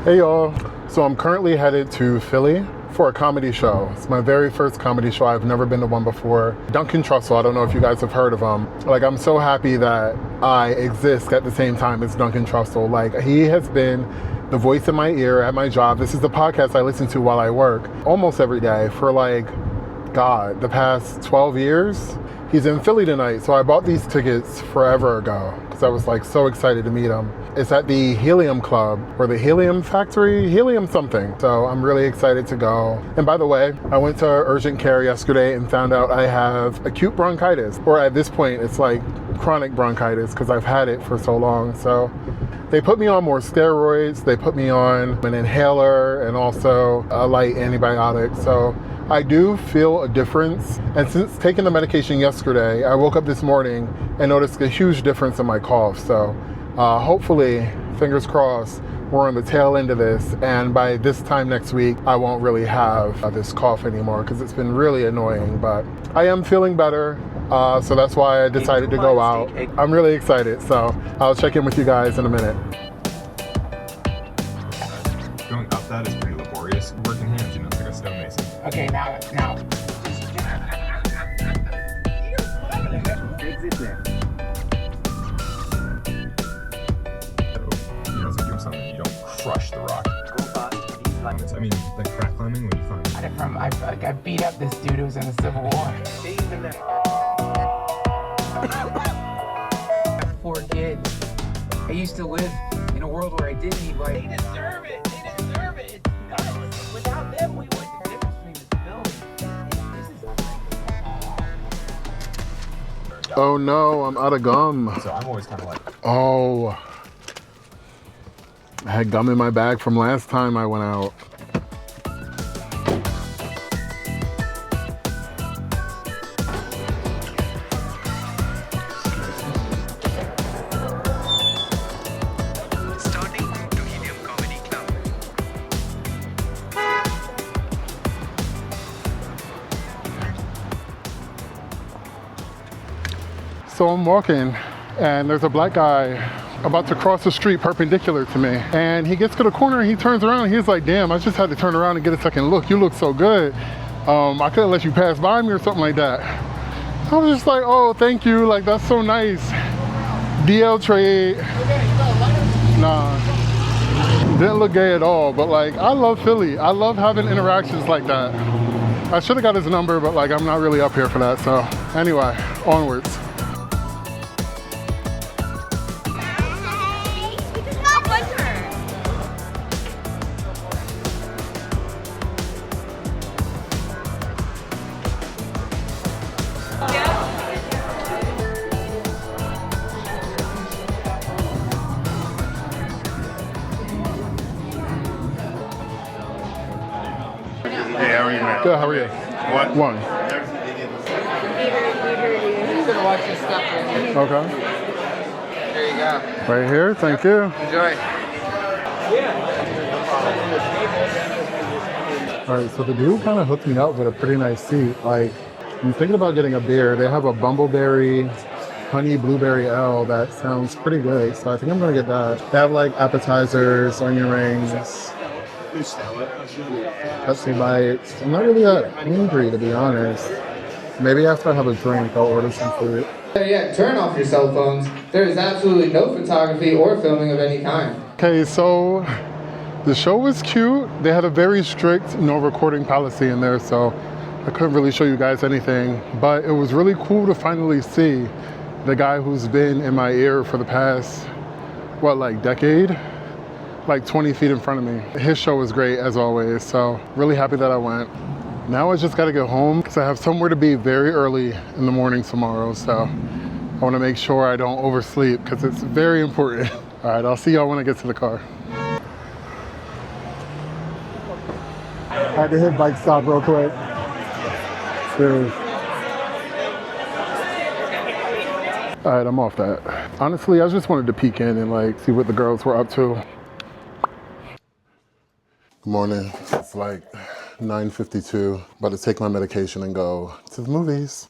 Hey y'all, so I'm currently headed to Philly for a comedy show. It's my very first comedy show. I've never been to one before. Duncan Trussell, I don't know if you guys have heard of him. Like, I'm so happy that I exist at the same time as Duncan Trussell. Like, he has been the voice in my ear at my job. This is the podcast I listen to while I work almost every day for the past 12 years. He's in Philly tonight, so I bought these tickets forever ago because I was so excited to meet him. It's at the Helium Club or the Helium Factory, Helium something. So I'm really excited to go. And by the way, I went to urgent care yesterday and found out I have acute bronchitis, or at this point it's like chronic bronchitis because I've had it for so long. So they put me on more steroids, they put me on an inhaler and also a light antibiotic. So I do feel a difference. And since taking the medication yesterday, I woke up this morning and noticed a huge difference in my cough. So hopefully, fingers crossed, we're on the tail end of this. And by this time next week, I won't really have this cough anymore because it's been really annoying. But I am feeling better. So that's why I decided to go out. I'm really excited. So I'll check in with you guys in a minute. Going up that is pretty laborious. Working hands, it's like a stonemason. Okay, now. Exit there. So, it's like doing something, you don't crush the rock. Go fast. I mean, like crack climbing, what do you find? I beat up this dude who was in the Civil War. I have 4 kids. I used to live in a world where I didn't need life. They deserve it. Without them, we wouldn't. The difference between this film. Oh no, I'm out of gum. So I'm always kind of like, Oh, I had gum in my bag from last time I went out. Starting to Helium Comedy Club. So I'm walking and there's a black guy about to cross the street perpendicular to me. And he gets to the corner and he turns around and he's like, damn, I just had to turn around and get a second look. You look so good. I couldn't let you pass by me or something like that. I was just like, oh, thank you. Like, that's so nice. DL trade. Nah, didn't look gay at all. But I love Philly. I love having interactions like that. I should have got his number, but I'm not really up here for that. So anyway, onwards. hey, how are you, man? Good, how are you? What? One. You're gonna watch this stuff right here. Okay. There you go. Right here, thank you. Enjoy. All right, so the dude kind of hooked me up with a pretty nice seat. I'm thinking about getting a beer. They have a Bumbleberry Honey Blueberry Ale that sounds pretty good. So I think I'm gonna get that. They have appetizers, onion rings, Pepsi bites. I'm not really that hungry, to be honest. Maybe after I have a drink, I'll order some food. Yeah, turn off your cell phones. There is absolutely no photography or filming of any kind. Okay, so the show was cute. They had a very strict no recording policy in there, so I couldn't really show you guys anything. But it was really cool to finally see the guy who's been in my ear for the past, decade? 20 feet in front of me. His show was great, as always, so really happy that I went. Now I just gotta get home because I have somewhere to be very early in the morning tomorrow, so I wanna make sure I don't oversleep because it's very important. All right, I'll see y'all when I get to the car. I had to hit bike stop real quick. Seriously. All right, I'm off that. Honestly, I just wanted to peek in and see what the girls were up to. Good morning. It's 9:52. About to take my medication and go to the movies.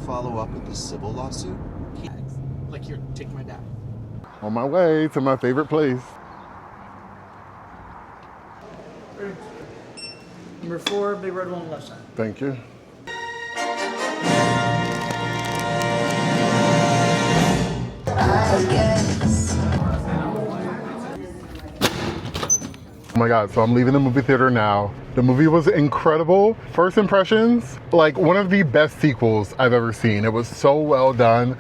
Follow up with the civil lawsuit? Like, here, take my dad. On my way to my favorite place. Number 4, big red one on the left side. Thank you. Oh my God, so I'm leaving the movie theater now. The movie was incredible. First impressions, like one of the best sequels I've ever seen. It was so well done.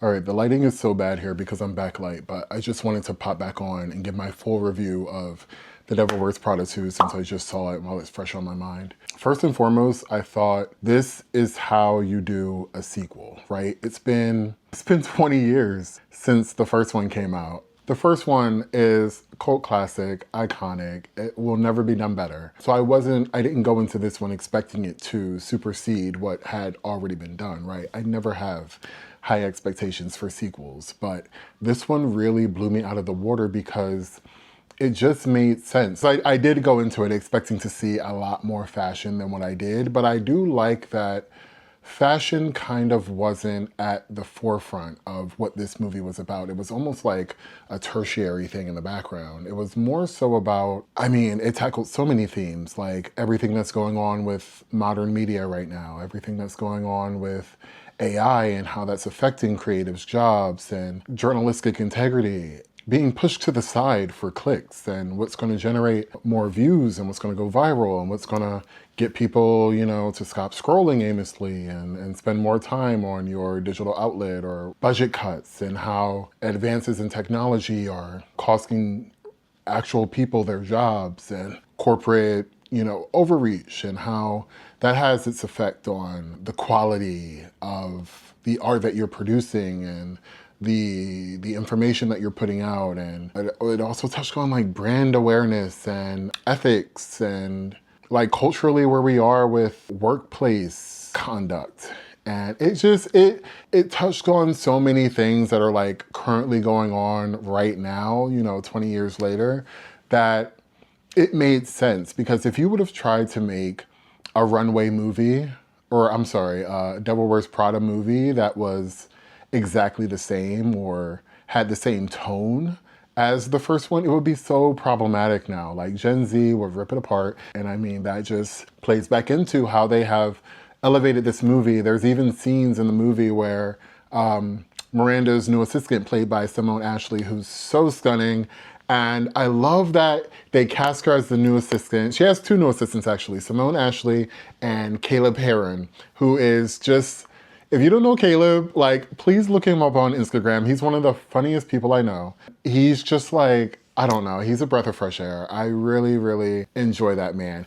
All right, the lighting is so bad here because I'm backlight, but I just wanted to pop back on and give my full review of The Devil Wears Prada 2 since I just saw it while it's fresh on my mind. First and foremost, I thought this is how you do a sequel, right? It's been 20 years since the first one came out. The first one is cult classic, iconic. It will never be done better. So I didn't go into this one expecting it to supersede what had already been done, right? I never have high expectations for sequels, but this one really blew me out of the water because it just made sense. I did go into it expecting to see a lot more fashion than what I did, but I do like that fashion kind of wasn't at the forefront of what this movie was about. It was almost like a tertiary thing in the background. It was more so about, I mean, it tackled so many themes, like everything that's going on with modern media right now, everything that's going on with AI and how that's affecting creatives' jobs and journalistic integrity, being pushed to the side for clicks and what's going to generate more views and what's going to go viral and what's going to get people, you know, to stop scrolling aimlessly and spend more time on your digital outlet, or budget cuts and how advances in technology are costing actual people their jobs, and corporate, you know, overreach, and how that has its effect on the quality of the art that you're producing and the information that you're putting out. And it also touched on like brand awareness and ethics and like culturally where we are with workplace conduct. And it touched on so many things that are like currently going on right now, you know, 20 years later, that it made sense. Because if you would have tried to make a runway movie, or I'm sorry, a Devil Wears Prada movie that was exactly the same or had the same tone as the first one, it would be so problematic now. Like Gen Z would rip it apart. And I mean, that just plays back into how they have elevated this movie. There's even scenes in the movie where Miranda's new assistant, played by Simone Ashley, who's so stunning. And I love that they cast her as the new assistant. She has two new assistants, actually, Simone Ashley and Caleb Heron, who is just, if you don't know Caleb, like, please look him up on Instagram. He's one of the funniest people I know. He's just like, I don't know, he's a breath of fresh air. I really, really enjoy that man.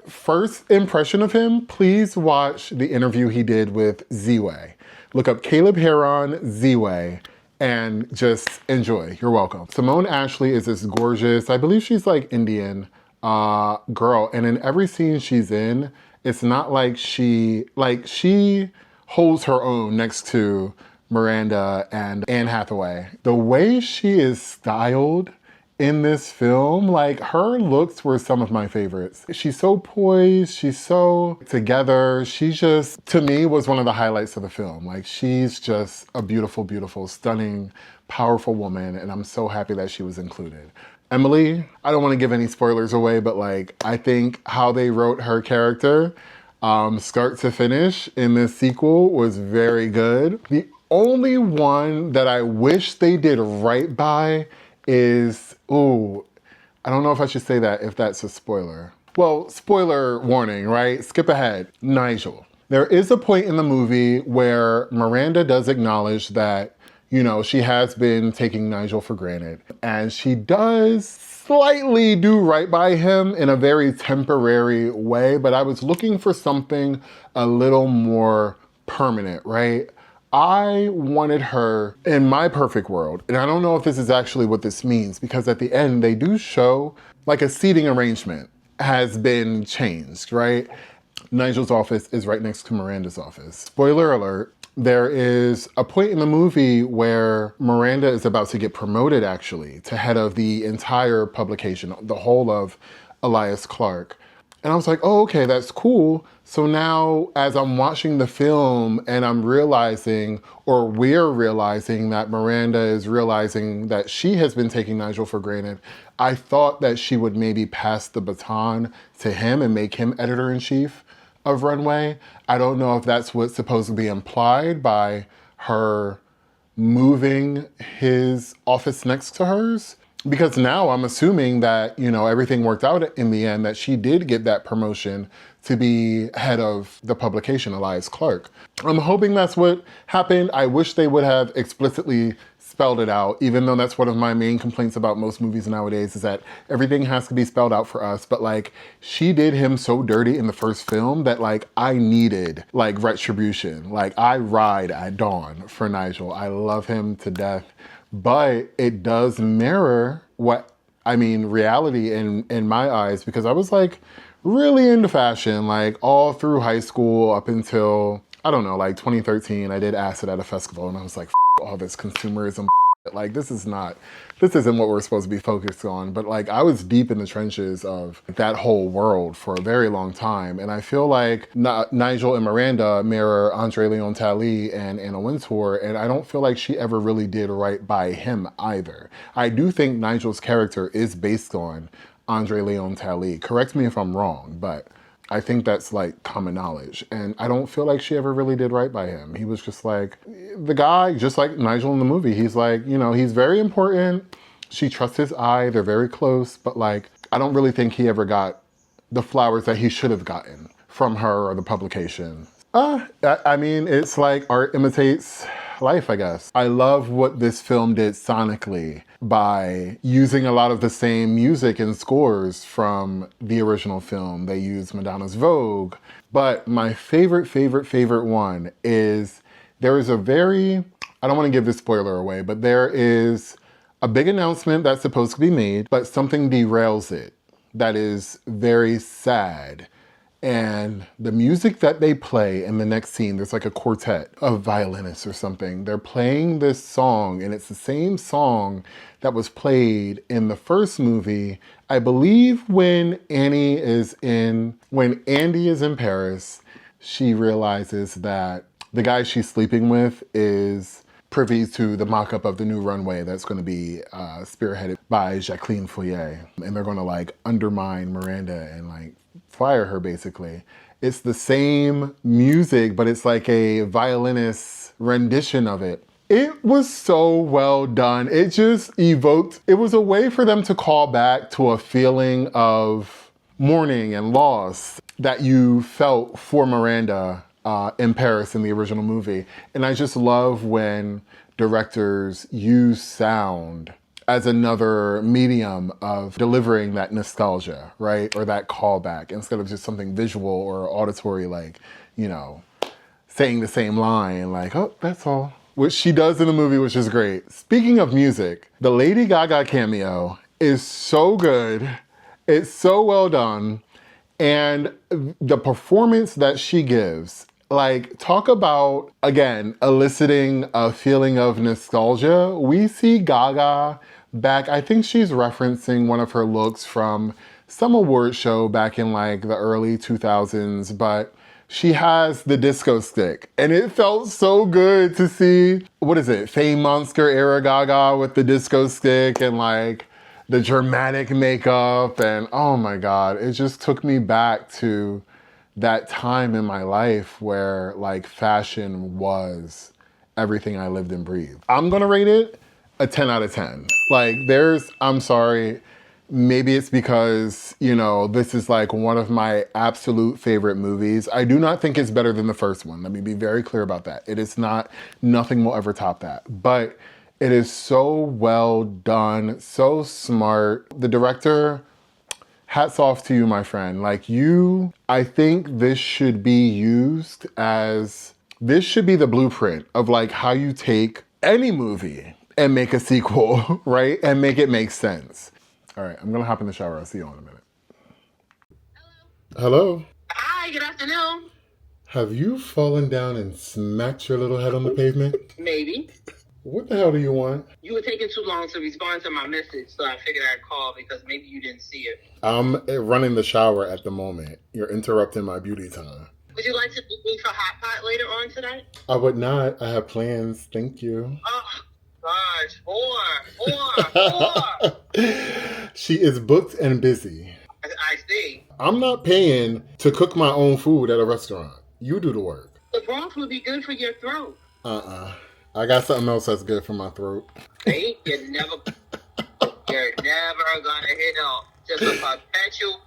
First impression of him, please watch the interview he did with Z-Way. Look up Caleb Heron, Z-Way, and just enjoy. You're welcome. Simone Ashley is this gorgeous, I believe she's like Indian girl. And in every scene she's in, it's not like she holds her own next to Miranda and Anne Hathaway. The way she is styled in this film, like her looks were some of my favorites. She's so poised, she's so together. She just, to me, was one of the highlights of the film. Like she's just a beautiful, beautiful, stunning, powerful woman, and I'm so happy that she was included. Emily, I don't want to give any spoilers away, but like, I think how they wrote her character, start to finish in this sequel, was very good. The only one that I wish they did right by is, ooh, I don't know if I should say that if that's a spoiler. Well, spoiler warning, right? Skip ahead. Nigel. There is a point in the movie where Miranda does acknowledge that, you know, she has been taking Nigel for granted. And she does slightly do right by him in a very temporary way, but I was looking for something a little more permanent, right? I wanted her, in my perfect world, and I don't know if this is actually what this means, because at the end they do show like a seating arrangement has been changed, right? Nigel's office is right next to Miranda's office. Spoiler alert, there is a point in the movie where Miranda is about to get promoted actually to head of the entire publication, the whole of Elias Clark. And I was like, oh, okay, that's cool. So now as I'm watching the film and I'm realizing, or we're realizing that Miranda is realizing that she has been taking Nigel for granted, I thought that she would maybe pass the baton to him and make him editor-in-chief of Runway. I don't know if that's what's supposed to be implied by her moving his office next to hers. Because now I'm assuming that, everything worked out in the end, that she did get that promotion to be head of the publication, Elias Clark. I'm hoping that's what happened. I wish they would have explicitly spelled it out, even though that's one of my main complaints about most movies nowadays, is that everything has to be spelled out for us. But like, she did him so dirty in the first film that like, I needed like retribution. Like, I ride at dawn for Nigel. I love him to death. But it does mirror reality in my eyes, because I was like really into fashion, like all through high school up until, I don't know, like 2013, I did acid at a festival and I was like, all this consumerism. Like, this isn't what we're supposed to be focused on. But like, I was deep in the trenches of that whole world for a very long time. And I feel like Nigel and Miranda mirror Andre Leon Talley and Anna Wintour. And I don't feel like she ever really did right by him either. I do think Nigel's character is based on Andre Leon Talley. Correct me if I'm wrong, but I think that's like common knowledge. And I don't feel like she ever really did right by him. He was just like the guy, just like Nigel in the movie. He's like, he's very important. She trusts his eye. They're very close. But like, I don't really think he ever got the flowers that he should have gotten from her or the publication. It's like art imitates life, I guess. I love what this film did sonically by using a lot of the same music and scores from the original film. They used Madonna's Vogue. But my favorite one is, there is I don't want to give this spoiler away, but there is a big announcement that's supposed to be made, but something derails it that is very sad. And the music that they play in the next scene, there's like a quartet of violinists or something. They're playing this song, and it's the same song that was played in the first movie. I believe when Andy is in Paris, she realizes that the guy she's sleeping with is privy to the mock-up of the new runway that's going to be spearheaded by Jacqueline Foyer. And they're going to like undermine Miranda and like fire her, basically. It's the same music, but it's like a violinist rendition of it. It was so well done. It just evoked, it was a way for them to call back to a feeling of mourning and loss that you felt for Miranda in Paris in the original movie. And I just love when directors use sound as another medium of delivering that nostalgia, right? Or that callback, instead of just something visual or auditory, like, saying the same line, like, oh, that's all. Which she does in the movie, which is great. Speaking of music, the Lady Gaga cameo is so good. It's so well done. And the performance that she gives, like, talk about, again, eliciting a feeling of nostalgia. We see Gaga back, I think she's referencing one of her looks from some award show back in like the early 2000s, but she has the disco stick. And it felt so good to see, Fame Monster era Gaga with the disco stick and like the dramatic makeup. And oh my God, it just took me back to that time in my life where like fashion was everything I lived and breathed. I'm gonna rate it a 10 out of 10. Like I'm sorry, maybe it's because, this is like one of my absolute favorite movies. I do not think it's better than the first one. Let me be very clear about that. It is not, nothing will ever top that. But it is so well done, so smart. The director, hats off to you, my friend. Like I think this should be the blueprint of like how you take any movie and make a sequel, right? And make it make sense. All right, I'm gonna hop in the shower. I'll see you in a minute. Hello. Hi, good afternoon. Have you fallen down and smacked your little head on the pavement? Maybe. What the hell do you want? You were taking too long to respond to my message, so I figured I'd call because maybe you didn't see it. I'm running the shower at the moment. You're interrupting my beauty time. Would you like to meet me for hot pot later on tonight? I would not. I have plans. Thank you. Oh, gosh. Whore. She is booked and busy. I see. I'm not paying to cook my own food at a restaurant. You do the work. The broth would be good for your throat. I got something else that's good for my throat. See? You're never gonna hit on just a perpetual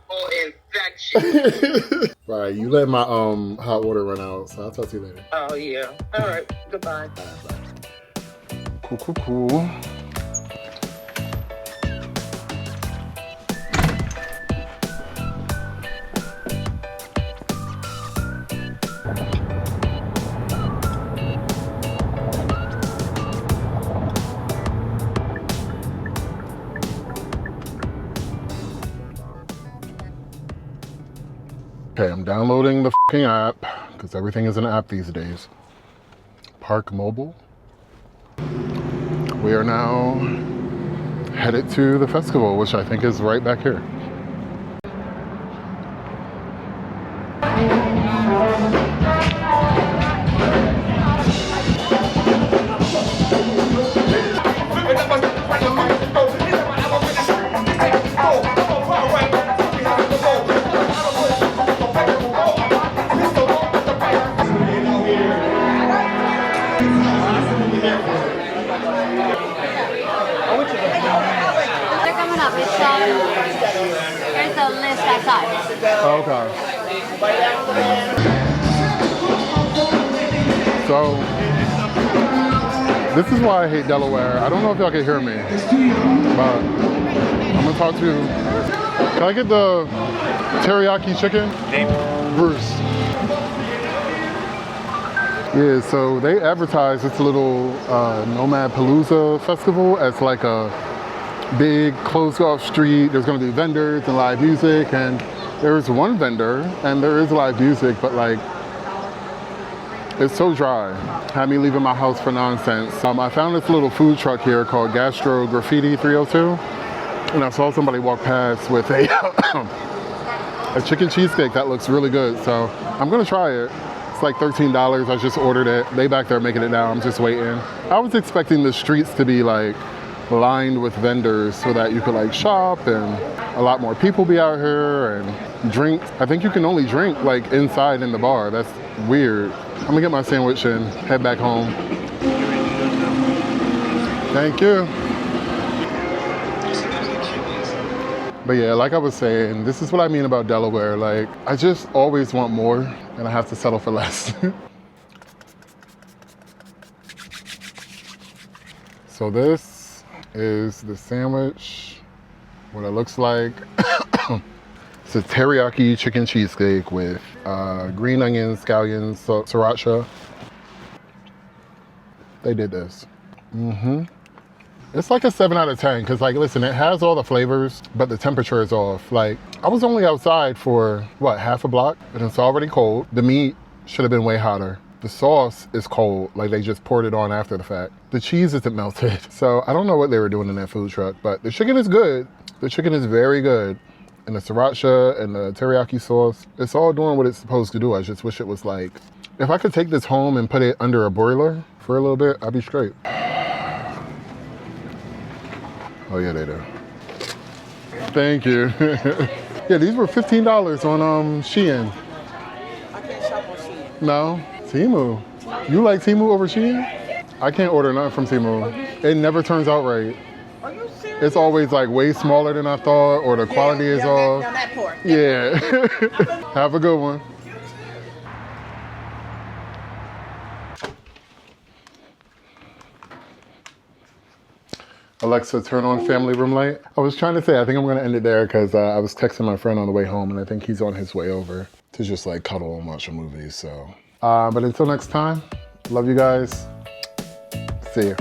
infection. Right, you let my hot water run out, so I'll talk to you later. Oh, yeah. All right. Goodbye. All right, bye. Cool. Okay, I'm downloading the fucking app because everything is an app these days. Park Mobile. We are now headed to the festival, which I think is right back here. They're coming up. It's there's a list outside. Okay. So, this is why I hate Delaware. I don't know if y'all can hear me, but I'm gonna talk to you. Can I get the teriyaki chicken? Bruce. Yeah, so they advertise this little Nomadapalooza festival as like a big closed off street. There's gonna be vendors and live music, and there's one vendor and there is live music, but like it's so dry. Had me leaving my house for nonsense. I found this little food truck here called Gastro Graffiti 302, and I saw somebody walk past with a a chicken cheesesteak that looks really good, so I'm gonna try it. It's like $13. I just ordered it. They back there making it now. I'm just waiting. I was expecting the streets to be like lined with vendors so that you could like shop and a lot more people be out here and drink. I think you can only drink like inside in the bar. That's weird. I'm gonna get my sandwich and head back home. Thank you. But yeah, like I was saying, this is what I mean about Delaware. Like, I just always want more and I have to settle for less. So this is the sandwich, what it looks like. It's a teriyaki chicken cheesesteak with green onions, scallions, sriracha. They did this. It's like a 7 out of 10, because like, listen, it has all the flavors, but the temperature is off. Like, I was only outside for, what, half a block? And it's already cold. The meat should have been way hotter. The sauce is cold, like they just poured it on after the fact. The cheese isn't melted. So I don't know what they were doing in that food truck, but the chicken is good. The chicken is very good. And the sriracha and the teriyaki sauce, it's all doing what it's supposed to do. I just wish it was like, if I could take this home and put it under a broiler for a little bit, I'd be straight. Oh yeah, they do. Thank you. Yeah, these were $15 on Shein. I can't shop on Shein. No? Temu. You like Temu over Shein? I can't order nothing from Temu. It never turns out right. Are you serious? It's always like way smaller than I thought, or the quality is off. Down that part. Yeah. Have a good one. Alexa, turn on family room light. I was trying to say, I think I'm gonna end it there because I was texting my friend on the way home and I think he's on his way over to just like cuddle and watch a movie, so. But until next time, love you guys. See ya.